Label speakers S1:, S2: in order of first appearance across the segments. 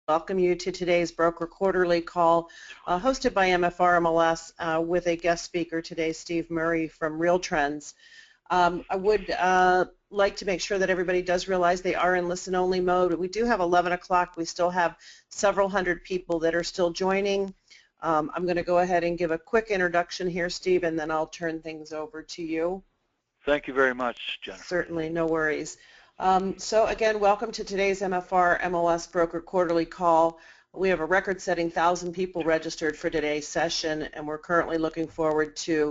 S1: welcome you to today's Broker Quarterly call hosted by MFRMLS with a guest speaker today, Steve Murray from Real Trends. I would like to make sure that everybody does realize they are in listen-only mode. We do have 11 o'clock. We still have several hundred people that are still joining. I'm going to go ahead and give a quick introduction here, Steve, and then I'll turn things over to you.
S2: Thank you very much, Jennifer.
S1: Certainly, no worries. So again, welcome to today's MFRMLS Broker Quarterly call. We have a record-setting 1,000 people registered for today's session, and we're currently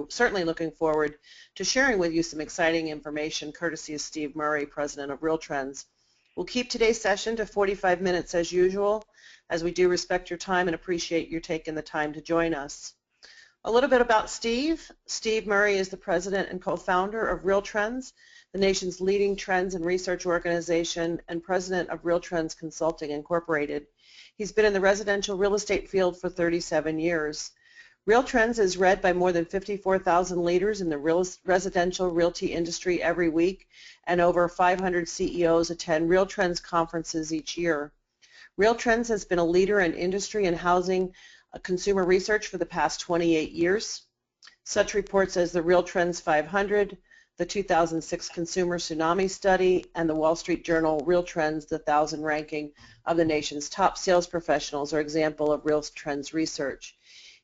S1: certainly looking forward to sharing with you some exciting information courtesy of Steve Murray, President of Real Trends. We'll keep today's session to 45 minutes as usual, as we do respect your time and appreciate you taking the time to join us. A little bit about Steve. Steve Murray is the President and co-founder of Real Trends, the nation's leading trends and research organization, and President of Real Trends Consulting Incorporated. He's been in the residential real estate field for 37 years. Real Trends is read by more than 54,000 leaders in the residential realty industry every week, and over 500 CEOs attend Real Trends conferences each year. Real Trends has been a leader in industry and housing consumer research for the past 28 years. Such reports as the Real Trends 500, the 2006 Consumer Tsunami Study, and the Wall Street Journal Real Trends, the 1,000 ranking of the nation's top sales professionals are example of Real Trends research.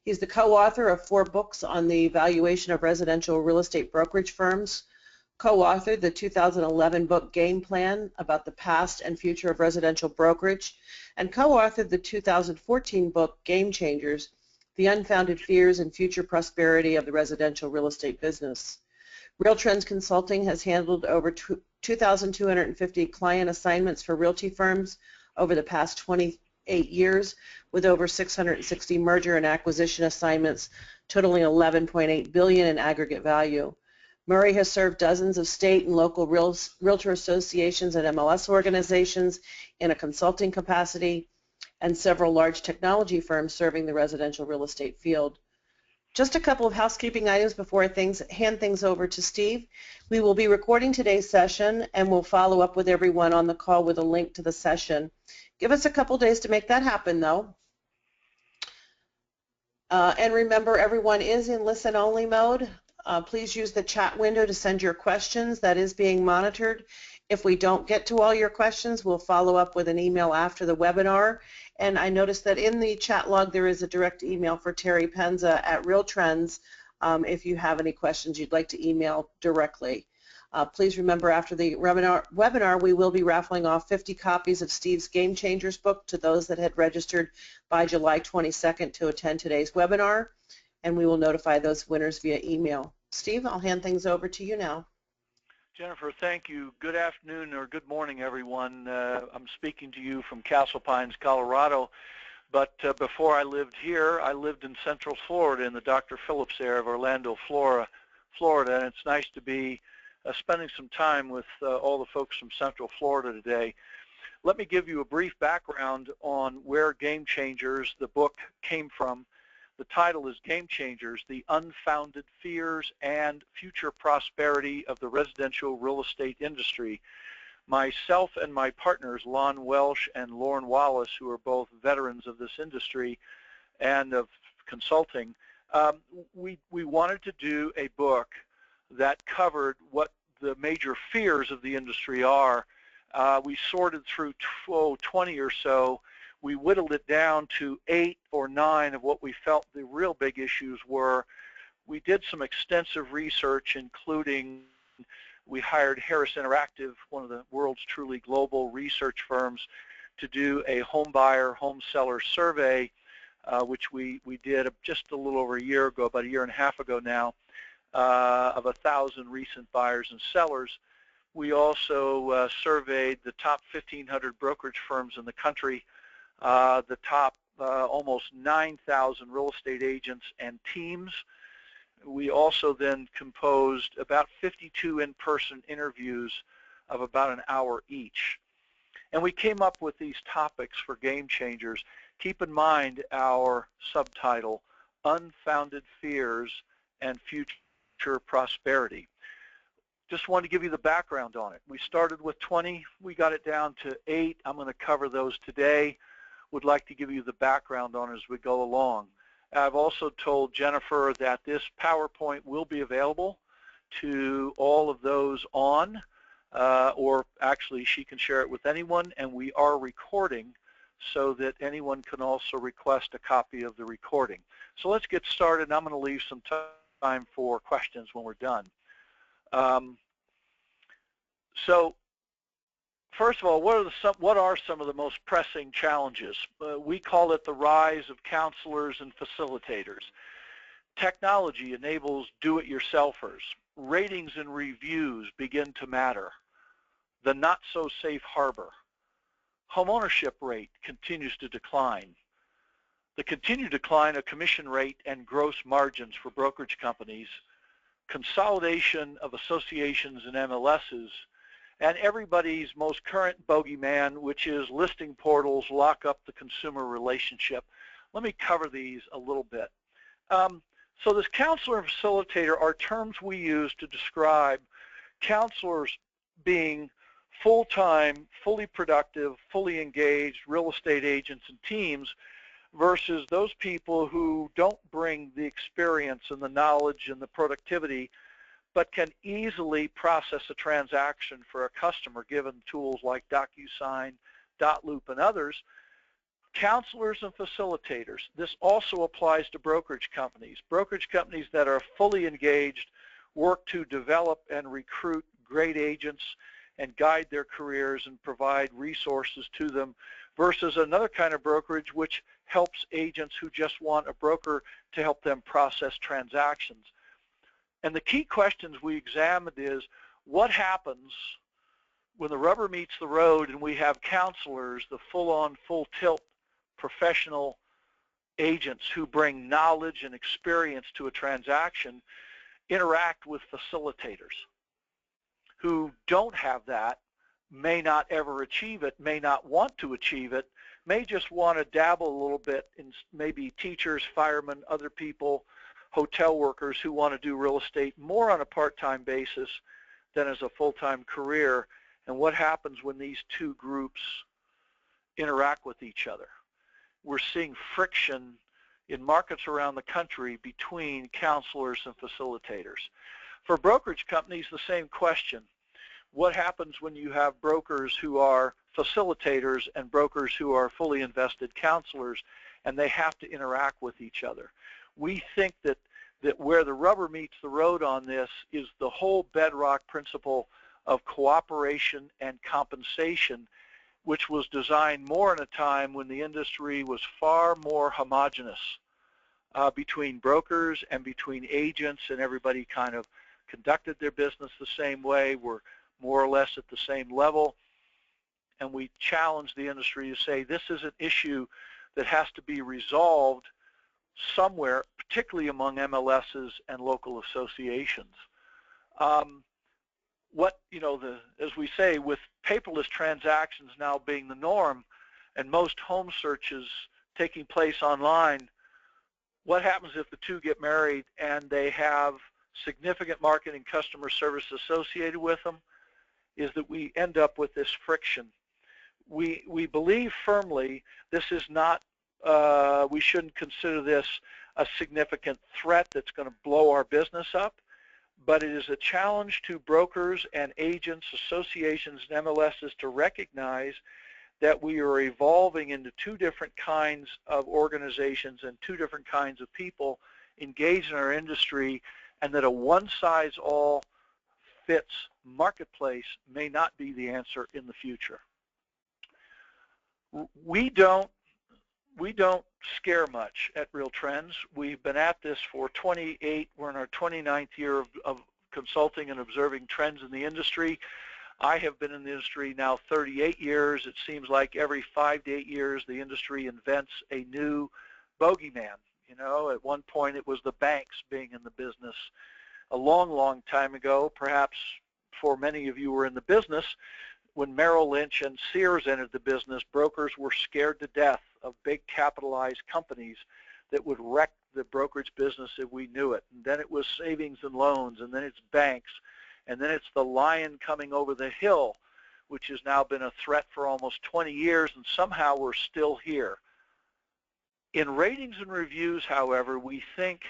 S1: He's the co-author of 4 books on the valuation of residential real estate brokerage firms, co-authored the 2011 book Game Plan about the past and future of residential brokerage, and co-authored the 2014 book Game Changers, the unfounded fears and future prosperity of the residential real estate business. Real Trends Consulting has handled over 2,250 client assignments for realty firms over the past 28 years, with over 660 merger and acquisition assignments totaling $11.8 billion in aggregate value. Murray has served dozens of state and local realtor associations and MLS organizations in a consulting capacity, and several large technology firms serving the residential real estate field. Just a couple of housekeeping items before I hand things over to Steve. We will be recording today's session, and we'll follow up with everyone on the call with a link to the session. Give us a couple days to make that happen, though. And remember, everyone is in listen-only mode. Please use the chat window to send your questions. That is being monitored. If we don't get to all your questions, we'll follow up with an email after the webinar. And I noticed that in the chat log there is a direct email for Terry Penza at Real Trends if you have any questions you'd like to email directly. Please remember, after the webinar, we will be raffling off 50 copies of Steve's Game Changers book to those that had registered by July 22nd to attend today's webinar, and we will notify those winners via email. Steve, I'll hand things over to you now.
S2: Jennifer, thank you. Good afternoon or good morning, everyone. I'm speaking to you from Castle Pines, Colorado. But before I lived here, I lived in Central Florida in the Dr. Phillips area of Orlando, Florida. And it's nice to be spending some time with all the folks from Central Florida today. Let me give you a brief background on where Game Changers, the book, came from. The title is Game Changers, the Unfounded Fears and Future Prosperity of the Residential Real Estate Industry. Myself and my partners, Lon Welsh and Lauren Wallace, who are both veterans of this industry and of consulting, we wanted to do a book that covered what the major fears of the industry are. We sorted through 20 or so. We whittled it down to 8 or 9 of what we felt the real big issues were. We did some extensive research, including we hired Harris Interactive, one of the world's truly global research firms, to do a home buyer, home seller survey, which we did just a little over a year ago, about a year and a half ago now, of 1,000 recent buyers and sellers. We also surveyed the top 1,500 brokerage firms in the country, the top almost 9,000 real estate agents and teams. We also then composed about 52 in-person interviews of about an hour each. And we came up with these topics for Game Changers. Keep in mind our subtitle, Unfounded Fears and Future Prosperity. Just wanted to give you the background on it. We started with 20. We got it down to 8. I'm going to cover those today. would like to give you the background on as we go along. I've also told Jennifer that this PowerPoint will be available to all of those on, or actually she can share it with anyone, and we are recording so that anyone can also request a copy of the recording. So let's get started. I'm going to leave some time for questions when we're done. So first of all, what are some of the most pressing challenges? We call it the rise of counselors and facilitators. Technology enables do-it-yourselfers. Ratings and reviews begin to matter. The not-so-safe harbor. Homeownership rate continues to decline. The continued decline of commission rate and gross margins for brokerage companies, consolidation of associations and MLSs, and everybody's most current bogeyman, which is listing portals lock up the consumer relationship. Let me cover these a little bit. So this counselor and facilitator are terms we use to describe counselors being full-time, fully productive, fully engaged real estate agents and teams versus those people who don't bring the experience and the knowledge and the productivity but can easily process a transaction for a customer given tools like DocuSign, Dotloop, and others. Counselors and facilitators. This also applies to brokerage companies. Brokerage companies that are fully engaged work to develop and recruit great agents and guide their careers and provide resources to them versus another kind of brokerage which helps agents who just want a broker to help them process transactions. And the key questions we examined is what happens when the rubber meets the road and we have counselors, the full-on, full-tilt professional agents who bring knowledge and experience to a transaction, interact with facilitators who don't have that, may not ever achieve it, may not want to achieve it, may just want to dabble a little bit in maybe teachers, firemen, other people, hotel workers who want to do real estate more on a part-time basis than as a full-time career, and what happens when these two groups interact with each other. We're seeing friction in markets around the country between counselors and facilitators. For brokerage companies, the same question. What happens when you have brokers who are facilitators and brokers who are fully invested counselors and they have to interact with each other? We think that where the rubber meets the road on this is the whole bedrock principle of cooperation and compensation, which was designed more in a time when the industry was far more homogeneous between brokers and between agents, and everybody kind of conducted their business the same way, were more or less at the same level. And we challenged the industry to say this is an issue that has to be resolved somewhere, particularly among MLSs and local associations. As we say, with paperless transactions now being the norm and most home searches taking place online, what happens if the two get married and they have significant marketing customer service associated with them is that we end up with this friction. We believe firmly this is not, we shouldn't consider this a significant threat that's going to blow our business up, but it is a challenge to brokers and agents, associations, and MLSs to recognize that we are evolving into two different kinds of organizations and two different kinds of people engaged in our industry, and that a one-size-all fits marketplace may not be the answer in the future. We don't scare much at Real Trends. We've been at this for 28, we're in our 29th year of consulting and observing trends in the industry. I have been in the industry now 38 years. It seems like every 5 to 8 years the industry invents a new bogeyman. You know, at one point it was the banks being in the business. A long, long time ago, perhaps for many of you who were in the business, when Merrill Lynch and Sears entered the business, brokers were scared to death of big capitalized companies that would wreck the brokerage business if we knew it. And then it was savings and loans, and then it's banks, and then it's the lion coming over the hill, which has now been a threat for almost 20 years, and somehow we're still here. In ratings and reviews, however, we think,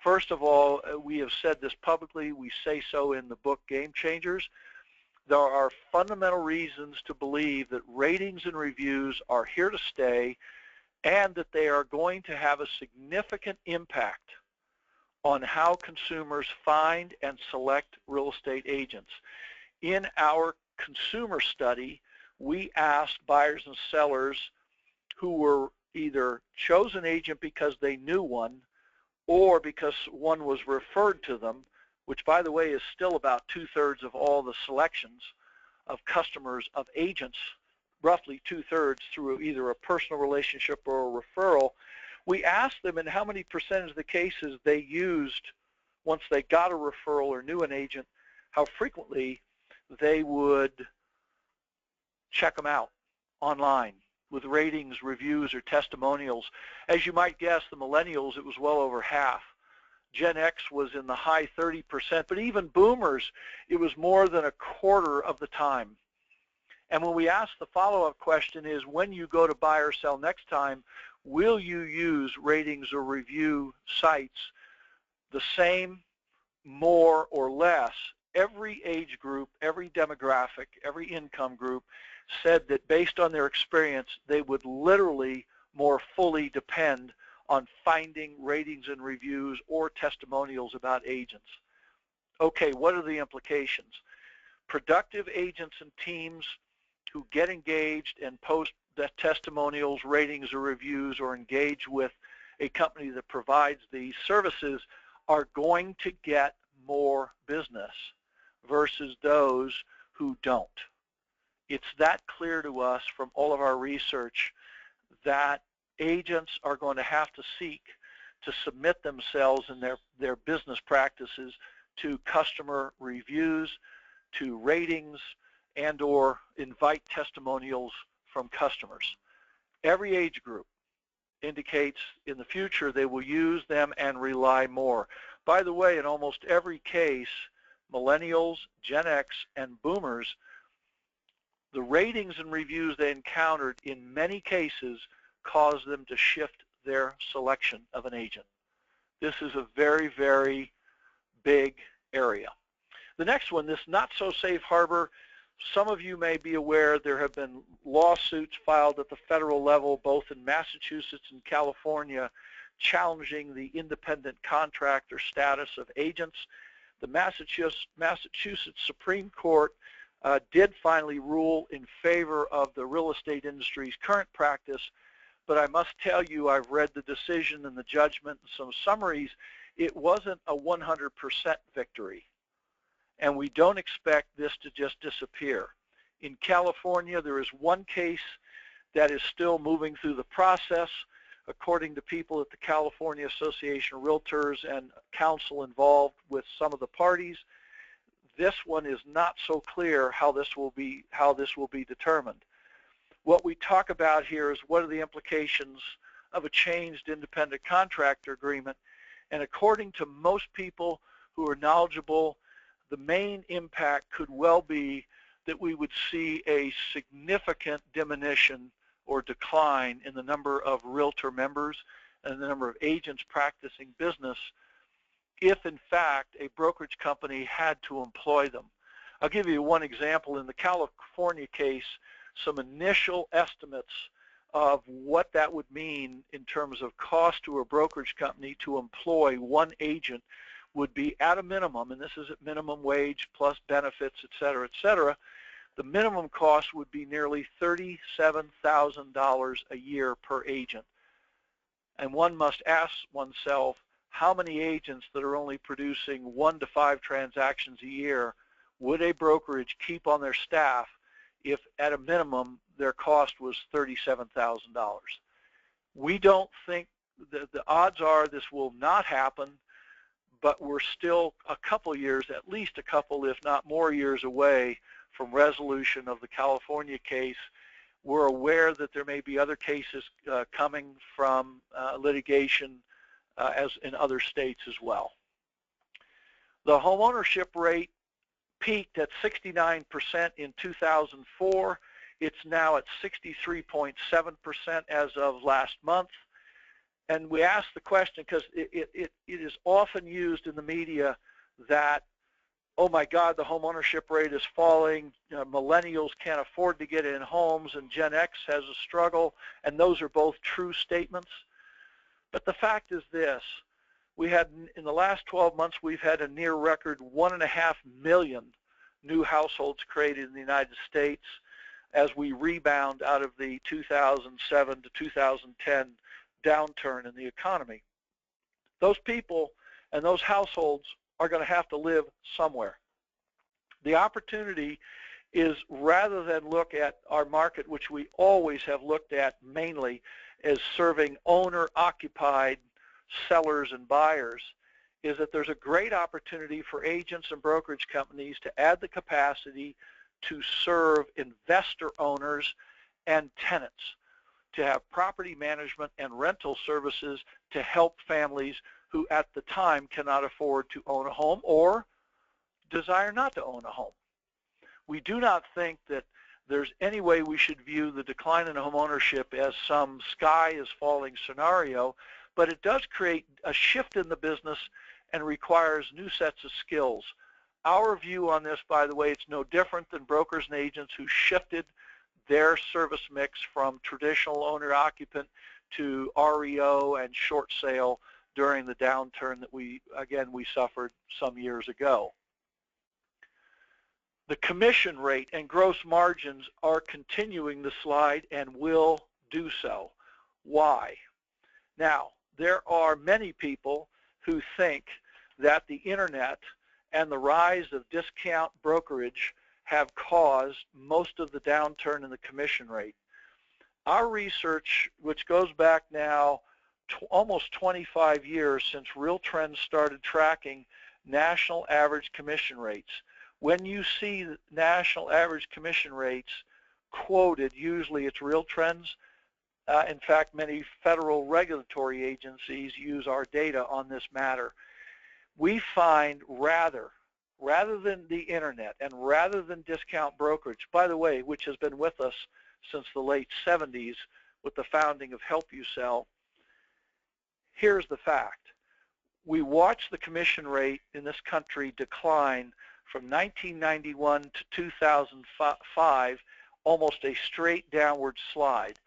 S2: first of all, we have said this publicly, we say so in the book Game Changers, there are fundamental reasons to believe that ratings and reviews are here to stay and that they are going to have a significant impact on how consumers find and select real estate agents. In our consumer study, we asked buyers and sellers who were either chose an agent because they knew one or because one was referred to them, which, by the way, is still about 2/3 of all the selections of customers of agents, roughly 2/3 through either a personal relationship or a referral. We asked them in how many percentage of the cases they used, once they got a referral or knew an agent, how frequently they would check them out online with ratings, reviews, or testimonials. As you might guess, the millennials, it was well over half. Gen X was in the high 30%, but even boomers, it was more than a quarter of the time. And when we ask the follow-up question is, when you go to buy or sell next time, will you use ratings or review sites the same, more, or less? Every age group, every demographic, every income group said that based on their experience, they would literally more fully depend on finding ratings and reviews or testimonials about agents. Okay, what are the implications? Productive agents and teams who get engaged and post the testimonials, ratings, or reviews, or engage with a company that provides these services are going to get more business versus those who don't. It's that clear to us from all of our research that agents are going to have to seek to submit themselves and their business practices to customer reviews, to ratings, and or invite testimonials from customers. Every age group indicates in the future they will use them and rely more. By the way, in almost every case, millennials, Gen X, and boomers, the ratings and reviews they encountered in many cases caused them to shift their selection of an agent. This is a very, very big area. The next one, this not so safe harbor, some of you may be aware there have been lawsuits filed at the federal level, both in Massachusetts and California, challenging the independent contractor status of agents. The Massachusetts Supreme Court did finally rule in favor of the real estate industry's current practice, but I must tell you, I've read the decision and the judgment and some summaries. It wasn't a 100% victory, and we don't expect this to just disappear. In California, there is one case that is still moving through the process. According to people at the California Association of Realtors and counsel involved with some of the parties, this one is not so clear how this will be determined. What we talk about here is what are the implications of a changed independent contractor agreement, and according to most people who are knowledgeable, the main impact could well be that we would see a significant diminution or decline in the number of realtor members and the number of agents practicing business if, in fact, a brokerage company had to employ them. I'll give you one example. In the California case, some initial estimates of what that would mean in terms of cost to a brokerage company to employ one agent would be at a minimum, and this is at minimum wage plus benefits, et cetera, the minimum cost would be nearly $37,000 a year per agent. And one must ask oneself, how many agents that are only producing 1 to 5 transactions a year would a brokerage keep on their staff if at a minimum their cost was $37,000? We don't think that the odds are this will not happen, but we're still a couple years, at least a couple if not more years away from resolution of the California case. We're aware that there may be other cases coming from litigation as in other states as well. The homeownership rate peaked at 69% in 2004. It's now at 63.7% as of last month. And we ask the question because it is often used in the media that, oh my God, the home ownership rate is falling, millennials can't afford to get in homes, and Gen X has a struggle, and those are both true statements. But the fact is this: we had, in the last 12 months, we've had a near record 1.5 million new households created in the United States as we rebound out of the 2007 to 2010 downturn in the economy. Those people and those households are going to have to live somewhere. The opportunity is, rather than look at our market, which we always have looked at mainly as serving owner-occupied sellers and buyers, is that there's a great opportunity for agents and brokerage companies to add the capacity to serve investor owners and tenants, to have property management and rental services to help families who at the time cannot afford to own a home or desire not to own a home. We do not think that there's any way we should view the decline in home ownership as some sky is falling scenario, but it does create a shift in the business and requires new sets of skills. Our view on this, by the way, it's no different than brokers and agents who shifted their service mix from traditional owner-occupant to REO and short sale during the downturn that we suffered some years ago. The commission rate and gross margins are continuing to slide and will do so. Why? Now, there are many people who think that the internet and the rise of discount brokerage have caused most of the downturn in the commission rate. Our research, which goes back now almost 25 years since Real Trends started tracking national average commission rates, when you see national average commission rates quoted, usually it's Real Trends. In fact, many federal regulatory agencies use our data on this matter. We find rather than the internet and rather than discount brokerage, by the way, which has been with us since the late 70s with the founding of Help You Sell, here's the fact. We watched the commission rate in this country decline from 1991 to 2005, almost a straight downward slide.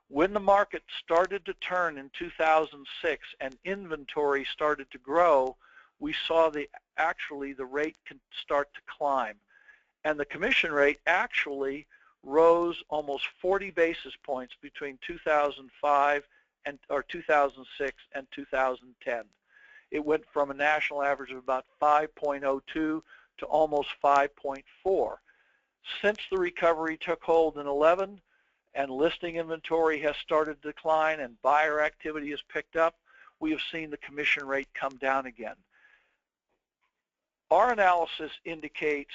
S2: When the market started to turn in 2006 and inventory started to grow, we saw the rate can start to climb. And the commission rate actually rose almost 40 basis points between 2006 and 2010. It went from a national average of about 5.02 to almost 5.4. Since the recovery took hold in 11 and listing inventory has started to decline and buyer activity has picked up, we have seen the commission rate come down again. Our analysis indicates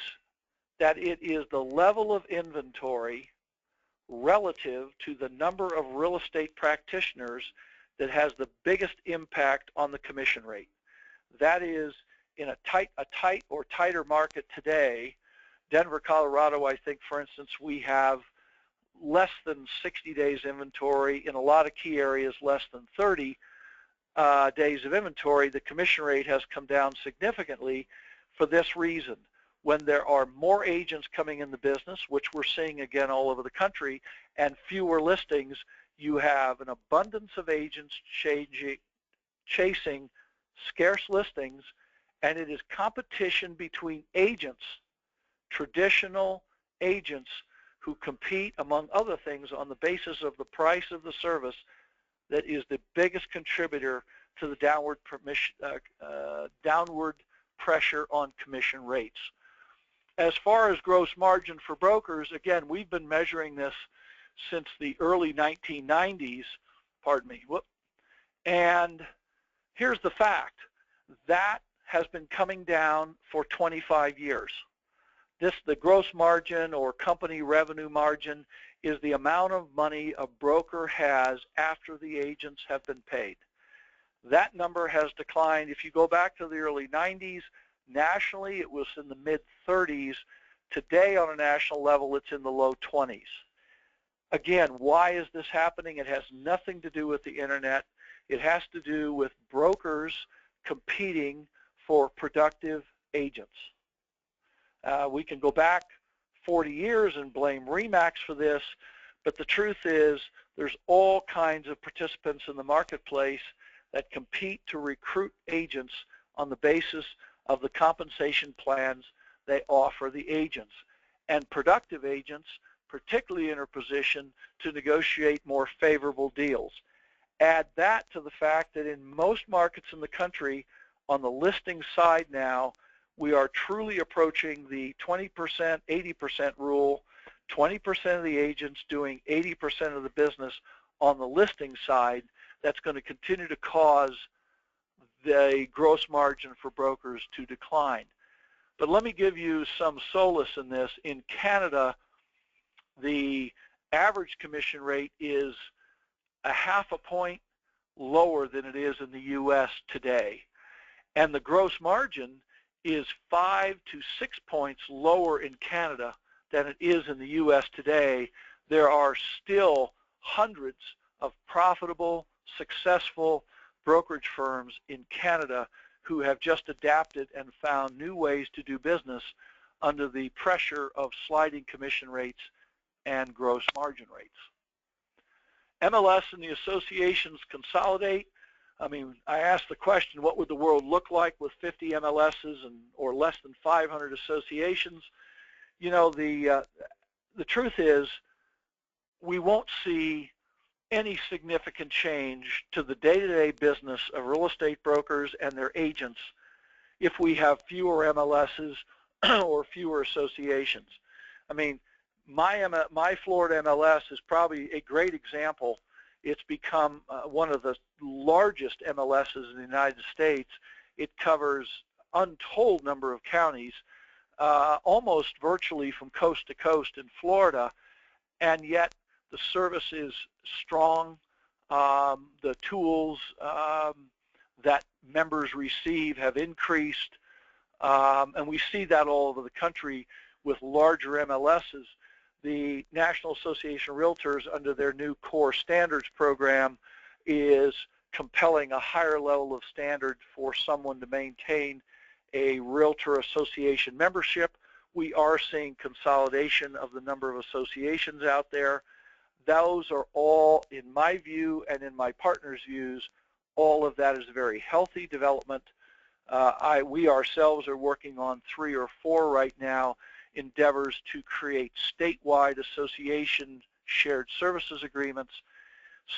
S2: that it is the level of inventory relative to the number of real estate practitioners that has the biggest impact on the commission rate. That is, in a tight or tighter market today, Denver, Colorado, I think, for instance, we have less than 60 days inventory. In a lot of key areas, less than 30 days of inventory. The commission rate has come down significantly for this reason. When there are more agents coming in the business, which we're seeing again all over the country, and fewer listings, you have an abundance of agents chasing scarce listings, and it is competition between agents, traditional agents who compete, among other things, on the basis of the price of the service that is the biggest contributor to the downward pressure on commission rates. As far as gross margin for brokers, again, we've been measuring this since the early 1990s, and here's the fact. That has been coming down for 25 years. The gross margin or company revenue margin is the amount of money a broker has after the agents have been paid. That number has declined. If you go back to the early 90s, Nationally, it was in the mid-30s. Today, on a national level, it's in the low 20s. Again, why is this happening? It has nothing to do with the internet. It has to do with brokers competing for productive agents. We can go back 40 years and blame RE/MAX for this, but the truth is there's all kinds of participants in the marketplace that compete to recruit agents on the basis of the compensation plans they offer the agents. And productive agents particularly in a position to negotiate more favorable deals. Add that to the fact that in most markets in the country, on the listing side now, we are truly approaching the 20%, 80% rule, 20% of the agents doing 80% of the business on the listing side. That's going to continue to cause the gross margin for brokers to decline. But let me give you some solace in this. In Canada, the average commission rate is a half a point lower than it is in the U.S. today. And the gross margin is 5 to 6 points lower in Canada than it is in the U.S. today. There are still hundreds of profitable, successful brokerage firms in Canada who have just adapted and found new ways to do business under the pressure of sliding commission rates and gross margin rates. MLS and the associations consolidate. I mean, I asked the question, what would the world look like with 50 MLSs or less than 500 associations? You know, the truth is we won't see any significant change to the day-to-day business of real estate brokers and their agents if we have fewer MLSs or fewer associations. I mean, my Florida MLS is probably a great example. It's become one of the largest MLSs in the United States. It covers untold number of counties, almost virtually from coast to coast in Florida, and yet the service is strong. The tools that members receive have increased, and we see that all over the country with larger MLSs. The National Association of Realtors, under their new core standards program, is compelling a higher level of standard for someone to maintain a realtor association membership. We are seeing consolidation of the number of associations out there. Those are all, in my view and in my partners' views, all of that is a very healthy development. We ourselves are working on 3 or 4 right now, endeavors to create statewide association shared services agreements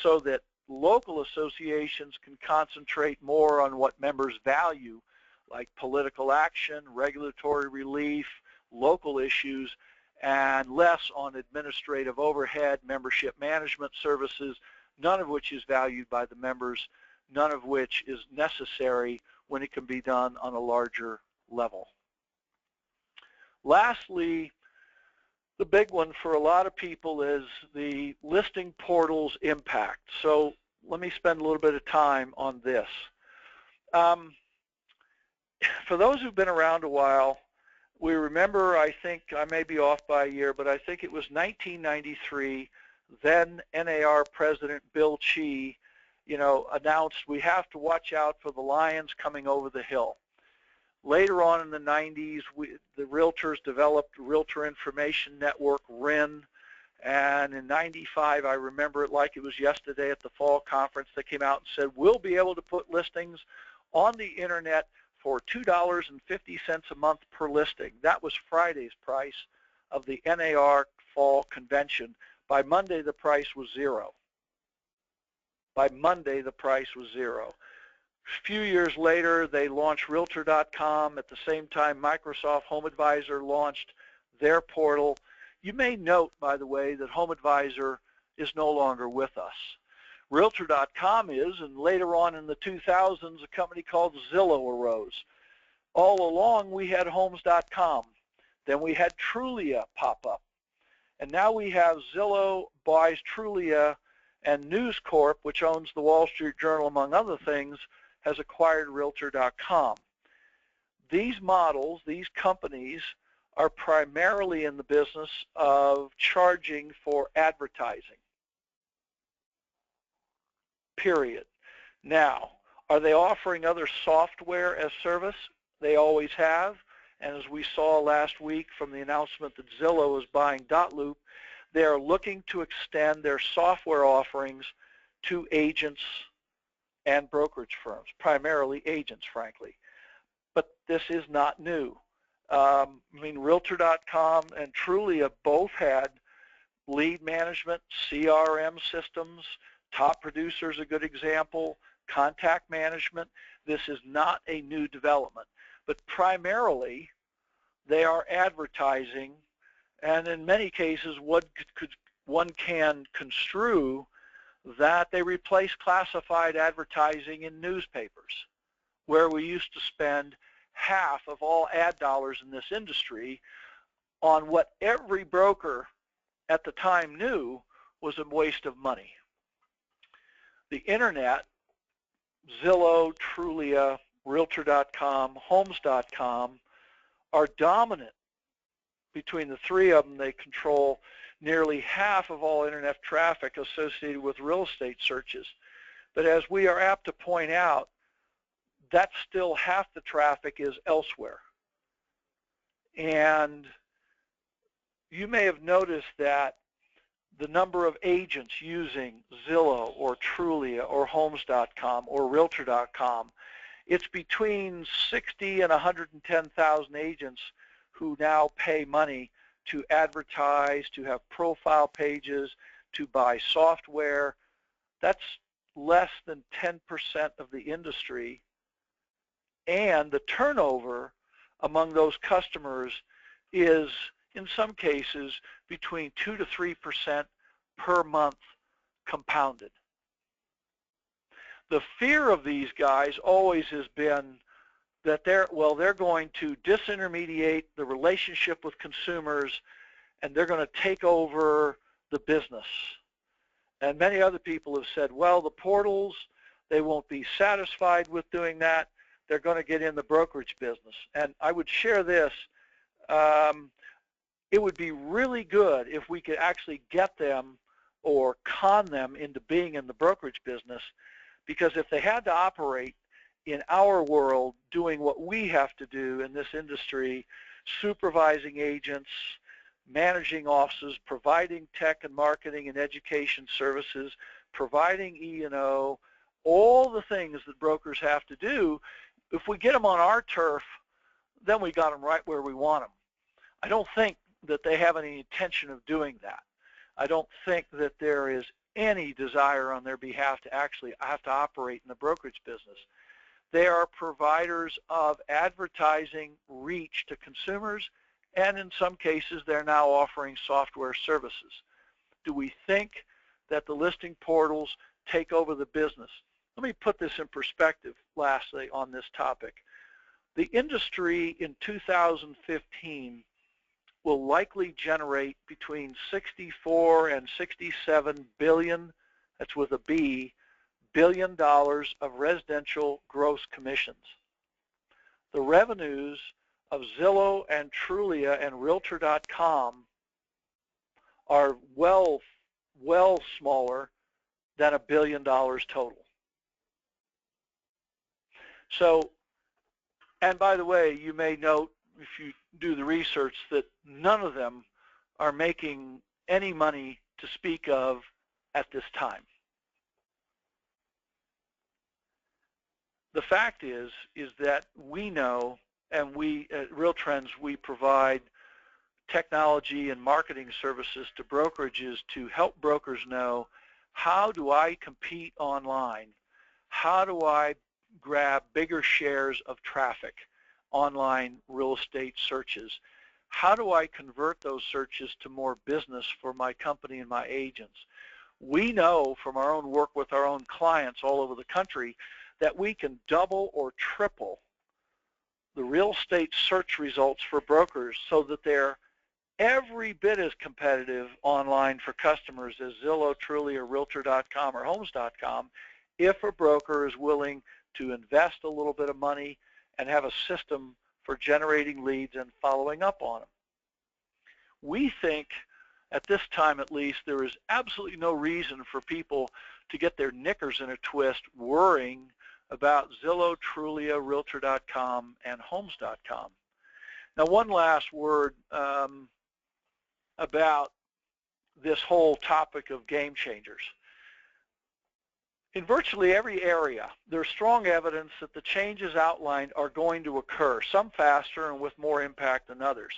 S2: so that local associations can concentrate more on what members value, like political action, regulatory relief, local issues, and less on administrative overhead, membership management services, none of which is valued by the members, none of which is necessary when it can be done on a larger level. Lastly, the big one for a lot of people is the listing portal's impact. So let me spend a little bit of time on this. For those who've been around a while, we remember, I think, I may be off by a year, but I think it was 1993, then NAR President Bill Chi, announced we have to watch out for the lions coming over the hill. Later on in the 90s, the realtors developed Realtor Information Network, RIN, and in 95, I remember it like it was yesterday at the fall conference, they came out and said, we'll be able to put listings on the internet for $2.50 a month per listing. That was Friday's price of the NAR Fall Convention. By Monday, the price was $0. By Monday, the price was $0. A few years later, they launched Realtor.com. At the same time, Microsoft Home Advisor launched their portal. You may note, by the way, that Home Advisor is no longer with us. Realtor.com is, and later on in the 2000s, a company called Zillow arose. All along, we had Homes.com. Then we had Trulia pop up. And now we have Zillow buys Trulia, and News Corp, which owns the Wall Street Journal, among other things, has acquired Realtor.com. these models, these companies, are primarily in the business of charging for advertising, period. Now, are they offering other software as service? They always have. And as we saw last week from the announcement that Zillow is buying Dotloop, they are looking to extend their software offerings to agents and brokerage firms, primarily agents, frankly. But this is not new. I mean, Realtor.com and Trulia both had lead management, CRM systems. Top Producer is a good example. Contact management. This is not a new development, but primarily they are advertising, and in many cases one can construe that they replace classified advertising in newspapers, where we used to spend half of all ad dollars in this industry on what every broker at the time knew was a waste of money. The internet, Zillow, Trulia, Realtor.com, Homes.com, are dominant. Between the three of them, they control nearly half of all internet traffic associated with real estate searches. But as we are apt to point out, that's still half the traffic is elsewhere. And you may have noticed that the number of agents using Zillow or Trulia or Homes.com or Realtor.com, it's between 60 and 110,000 agents who now pay money to advertise, to have profile pages, to buy software. That's less than 10% of the industry. And the turnover among those customers is, in some cases, between 2 to 3% per month compounded. The fear of these guys always has been that they're going to disintermediate the relationship with consumers, and they're going to take over the business. And many other people have said, well, the portals, they won't be satisfied with doing that. They're going to get in the brokerage business. And I would share this. It would be really good if we could actually get them or con them into being in the brokerage business, because if they had to operate in our world doing what we have to do in this industry, supervising agents, managing offices, providing tech and marketing and education services, providing E&O, all the things that brokers have to do, if we get them on our turf, then we got them right where we want them. I don't think that they have any intention of doing that. I don't think that there is any desire on their behalf to actually have to operate in the brokerage business. They are providers of advertising reach to consumers, and in some cases they're now offering software services. Do we think that the listing portals take over the business? Let me put this in perspective lastly on this topic. The industry in 2015 will likely generate between 64 and 67 billion, that's with a B, $billion of residential gross commissions. The revenues of Zillow and Trulia and Realtor.com are well smaller than $1 billion total. So, and by the way, you may note if you do the research that none of them are making any money to speak of at this time. The fact is that we know, and we at RealTrends, we provide technology and marketing services to brokerages to help brokers know, how do I compete online? How do I grab bigger shares of traffic, online real estate searches? How do I convert those searches to more business for my company and my agents? We know from our own work with our own clients all over the country that we can double or triple the real estate search results for brokers so that they're every bit as competitive online for customers as Zillow, Trulia, Realtor.com, or Homes.com if a broker is willing to invest a little bit of money and have a system for generating leads and following up on them. We think, at this time at least, there is absolutely no reason for people to get their knickers in a twist worrying about Zillow, Trulia, Realtor.com, and Homes.com. Now, one last word about this whole topic of game changers. In virtually every area, there's strong evidence that the changes outlined are going to occur, some faster and with more impact than others.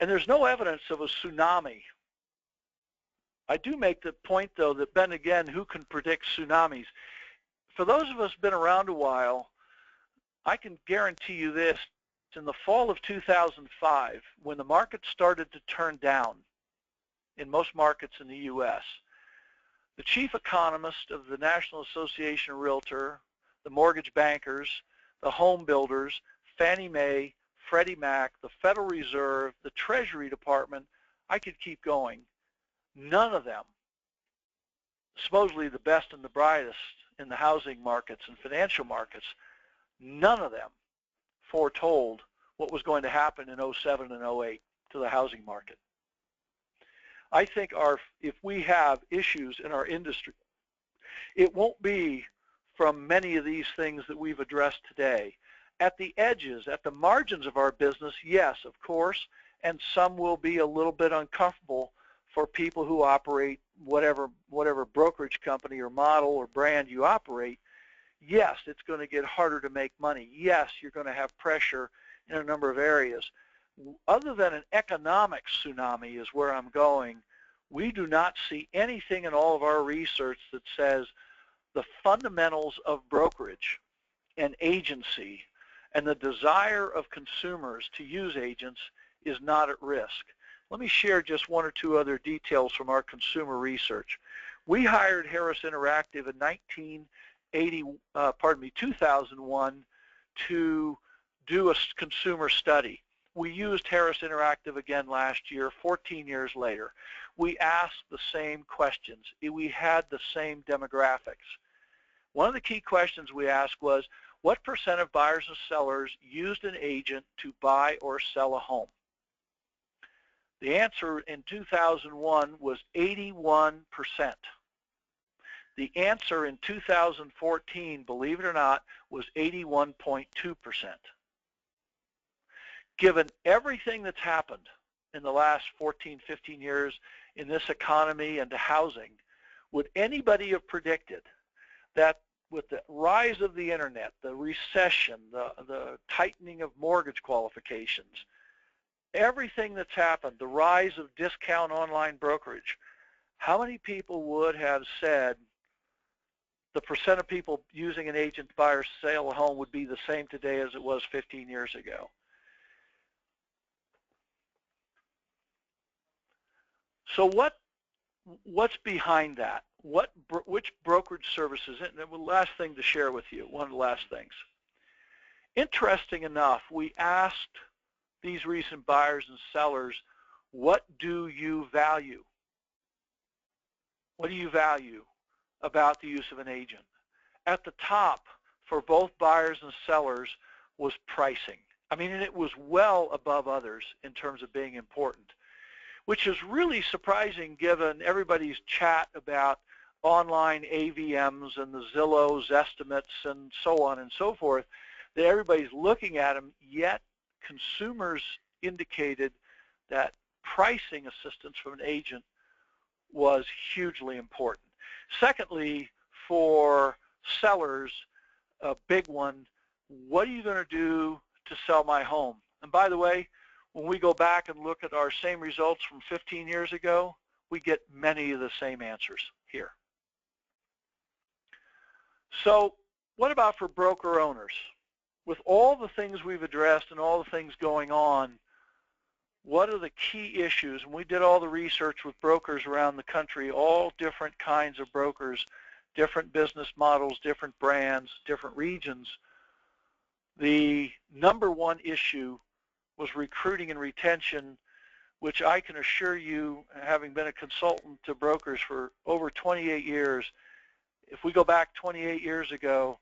S2: And there's no evidence of a tsunami. I do make the point, though, that then again, who can predict tsunamis? For those of us who've been around a while, I can guarantee you this. In the fall of 2005, when the market started to turn down in most markets in the U.S., the chief economist of the National Association of Realtors, the mortgage bankers, the home builders, Fannie Mae, Freddie Mac, the Federal Reserve, the Treasury Department, I could keep going. None of them, supposedly the best and the brightest in the housing markets and financial markets, none of them foretold what was going to happen in 07 and 08 to the housing market. I think if we have issues in our industry, it won't be from many of these things that we've addressed today. At the edges, at the margins of our business, yes, of course, and some will be a little bit uncomfortable for people who operate whatever brokerage company or model or brand you operate. Yes, it's going to get harder to make money. Yes, you're going to have pressure in a number of areas. Other than an economic tsunami is where I'm going, we do not see anything in all of our research that says the fundamentals of brokerage and agency and the desire of consumers to use agents is not at risk. Let me share just one or two other details from our consumer research. We hired Harris Interactive in 2001 to do a consumer study. We used Harris Interactive again last year, 14 years later. We asked the same questions. We had the same demographics. One of the key questions we asked was, what % of buyers and sellers used an agent to buy or sell a home? The answer in 2001 was 81%. The answer in 2014, believe it or not, was 81.2%. Given everything that's happened in the last 14, 15 years in this economy and to housing, would anybody have predicted that with the rise of the internet, the recession, the tightening of mortgage qualifications, everything that's happened, the rise of discount online brokerage, how many people would have said the % of people using an agent to buy or sell a home would be the same today as it was 15 years ago? So what's behind that? Which brokerage services? And the last thing to share with you, one of the last things. Interesting enough, we asked these recent buyers and sellers, what do you value? What do you value about the use of an agent? At the top for both buyers and sellers was pricing. I mean, and it was well above others in terms of being important, which is really surprising given everybody's chat about online AVMs and the Zillow's estimates and so on and so forth, that everybody's looking at them, yet consumers indicated that pricing assistance from an agent was hugely important. Secondly, for sellers, a big one, what are you going to do to sell my home? And by the way, when we go back and look at our same results from 15 years ago, we get many of the same answers here. So what about for broker owners? With all the things we've addressed and all the things going on, what are the key issues? And we did all the research with brokers around the country, all different kinds of brokers, different business models, different brands, different regions. The number one issue was recruiting and retention, which I can assure you, having been a consultant to brokers for over 28 years, if we go back 28 years ago,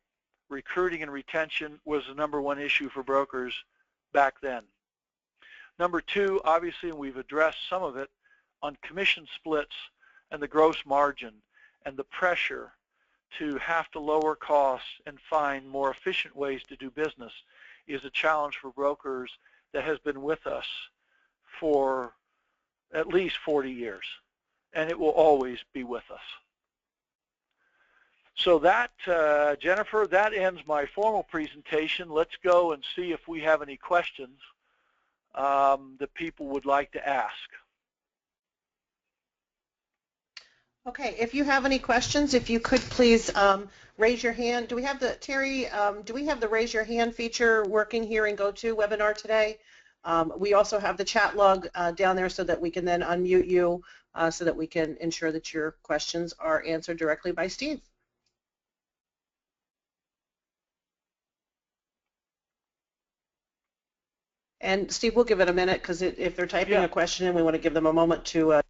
S2: recruiting and retention was the number one issue for brokers back then. Number two, obviously, and we've addressed some of it, on commission splits and the gross margin and the pressure to have to lower costs and find more efficient ways to do business is a challenge for brokers that has been with us for at least 40 years, and it will always be with us. So that, Jennifer, that ends my formal presentation. Let's go and see if we have any questions that people would like to ask.
S1: Okay, if you have any questions, if you could please raise your hand. Do we have the, Terry, do we have the raise your hand feature working here in GoToWebinar today? We also have the chat log down there so that we can then unmute you so that we can ensure that your questions are answered directly by Steve. And Steve, we'll give it a minute because if they're typing a question in, we want to give them a moment to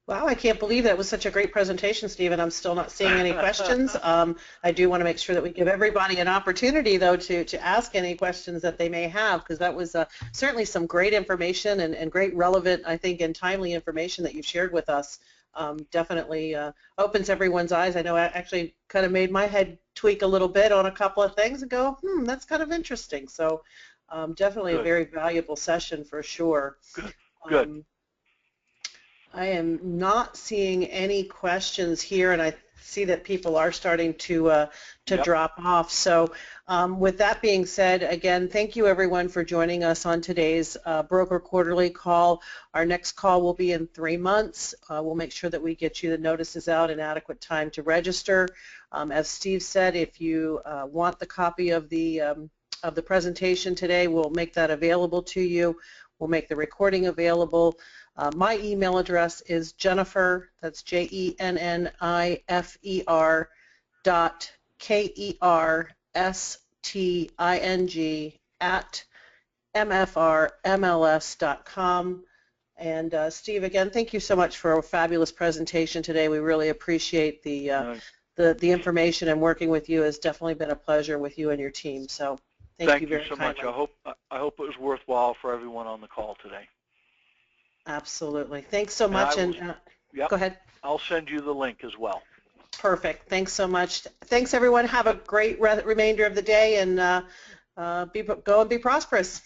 S1: Wow, I can't believe that was such a great presentation, Steve, and I'm still not seeing any questions. I do want to make sure that we give everybody an opportunity, though, to ask any questions that they may have, because that was certainly some great information and great relevant, I think, and timely information that you've shared with us. Definitely opens everyone's eyes. I know I actually kind of made my head tweak a little bit on a couple of things and go, that's kind of interesting. So definitely a very valuable session for sure.
S2: Good.
S1: I am not seeing any questions here, and I see that people are starting to drop off. So with that being said, again, thank you everyone for joining us on today's Broker Quarterly call. Our next call will be in 3 months. We'll make sure that we get you the notices out in adequate time to register. As Steve said, if you want the copy of the presentation today, we'll make that available to you. We'll make the recording available. My email address is Jennifer, that's JENNIFER KERSTING at MFRMLS.com. And Steve, again, thank you so much for a fabulous presentation today. We really appreciate the information, and working with you has definitely been a pleasure with you and your team. So thank you very
S2: so
S1: kindly.
S2: much. I hope it was worthwhile for everyone on the call today.
S1: Absolutely. Thanks so much. Go ahead.
S2: I'll send you the link as well.
S1: Perfect. Thanks so much. Thanks, everyone. Have a great remainder of the day, and go and be prosperous.